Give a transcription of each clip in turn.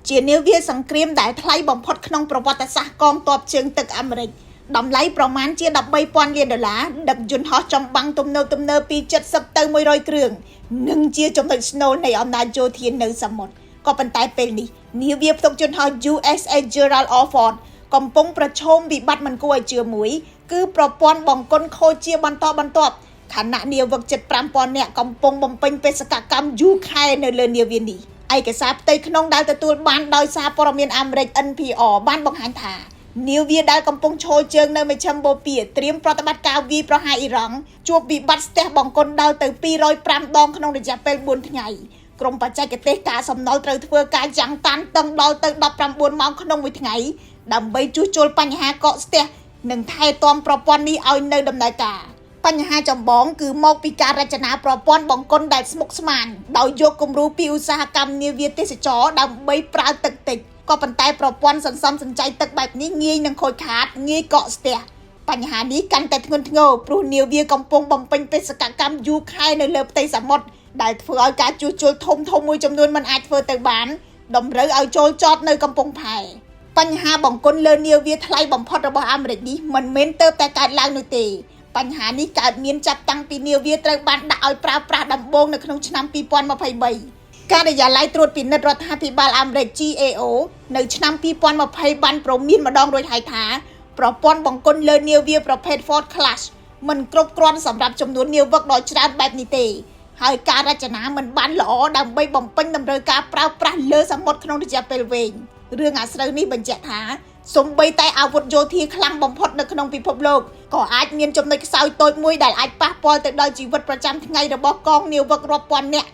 ជានាវាសង្គ្រាមដែលថ្លៃបំផុតក្នុងប្រវត្តិសាស្ត្រកងទ័ពជើងទឹកអាមេរិកតម្លៃប្រមាណជា$13,000 លានដឹកយន្តហោះចម្បាំងទំនើបពី70ទៅ100គ្រឿងនិងជាចំណុចស្នូលនៃអំណាចយោធានៅសមុទ្រក៏ប៉ុន្តែពេលនេះនាវាផ្ទុកយន្តហោះ USS Gerald R. Ford កំពុងប្រឈមវិបត្តិមិនគួរឲ្យជឿមួយគឺប្រព័ន្ធបង្គន់ខូចជាបន្តបន្ទាប់ខណៈនាវិកជិត5,000នាក់កំពុងបំពេញបេសកកម្មយូរខែនៅលើនាវានេះឯកសារផ្ទៃក្នុងដែលទទួលបានដោយសារព័ត៌មានអាមេរិក NPR បានបង្ហាញថានាវាដែលកំពុងឈរជើងនៅមជ្ឈមបូព៌ាត្រៀមប្រតិបត្តិការវាយប្រហារអ៊ីរ៉ង់ជួបវិបត្តិស្ទះបង្គន់ដល់ទៅ205ដងក្នុងរយៈពេល4ថ្ងៃក្រុមបច្ចេកទេសការសំណល់ត្រូវធ្វើការយ៉ាងតានតឹងដល់ទៅ19ម៉ោងក្នុងមួយថ្ងៃដើម្បីជួសជុលបញ្ហាកកស្ទះនិងថែទាំប្រព័ន្ធនេះឲ្យនៅដំណើរការបញ្ហាចម្បងគឺមកពីការរចនាប្រព័ន្ធបង្គន់ដែលស្មុគស្មាញដោយយកគំរូពីឧស្សាហកម្មនាវាទេសចរដើម្បីប្រើទឹកតិចក៏ប៉ុន្តែប្រព័ន្ធសន្សំសំចៃទឹកបែបនេះងាយនឹងខូចខាតងាយកកស្ទះបញ្ហានេះកាន់តែធ្ងន់ធ្ងរព្រោះនាវាកំពុងបំពេញបេសកកម្មយូរខែនៅលើផ្ទៃសមុទ្រដែលធ្វើឲ្យការជួសជុលធំមួយចំនួនមិនអាចធ្វើទៅបានតម្រូវឲ្យចូលចតនៅកំពង់ផែបញ្ហាបង្គន់លើនាវាថ្លៃបំផុតរបស់អាមេរិកនេះមិនមែនទើបតែកើតឡើងនោះទេបញ្ហានេះកើតមានចាប់តាំងពីនាវាត្រូវបានដាក់ឲ្យប្រើប្រាស់ដំបូងនៅក្នុងឆ្នាំ2023ការិយាល័យត្រួតពិនិត្យរដ្ឋាភិបាលអាមេរិក GAO នៅឆ្នាំ2020បានព្រមានម្ដងរួចហើយថាប្រព័ន្ធបង្គន់លើនាវាប្រភេទ Ford Class មិនគ្រប់គ្រាន់សម្រាប់ចំនួននាវិកដ៏ច្រើនបែបនេះទេហើយការរចនាមិនបានល្អដើម្បីបំពេញតម្រូវការប្រើប្រាស់លើសមុទ្រក្នុងរយៈពេលវែងរឿងអាស្រូវនេះបញ្ជាក់ថាសូម្បីតែអាវុធយោធាខ្លាំងបំផុតនៅក្នុងពិភពលោកក៏អាចមានចំណុចខ្សោយតូចមួយដែលអាចប៉ះពាល់ទៅដល់ជីវិតប្រចាំថ្ងៃរបស់កងនាវិករាប់ពាន់នាក់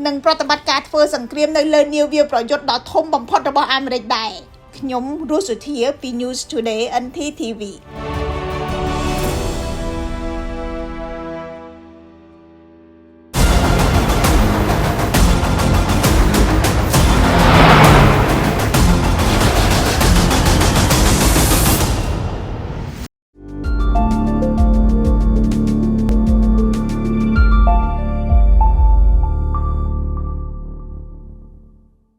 និងប្រតិបត្តិការធ្វើសង្គ្រាមនៅលើនាវាប្រយុទ្ធដ៏ធំបំផុតរបស់អាមេរិកដែរខ្ញុំរស់សុធាពី News Today NTTV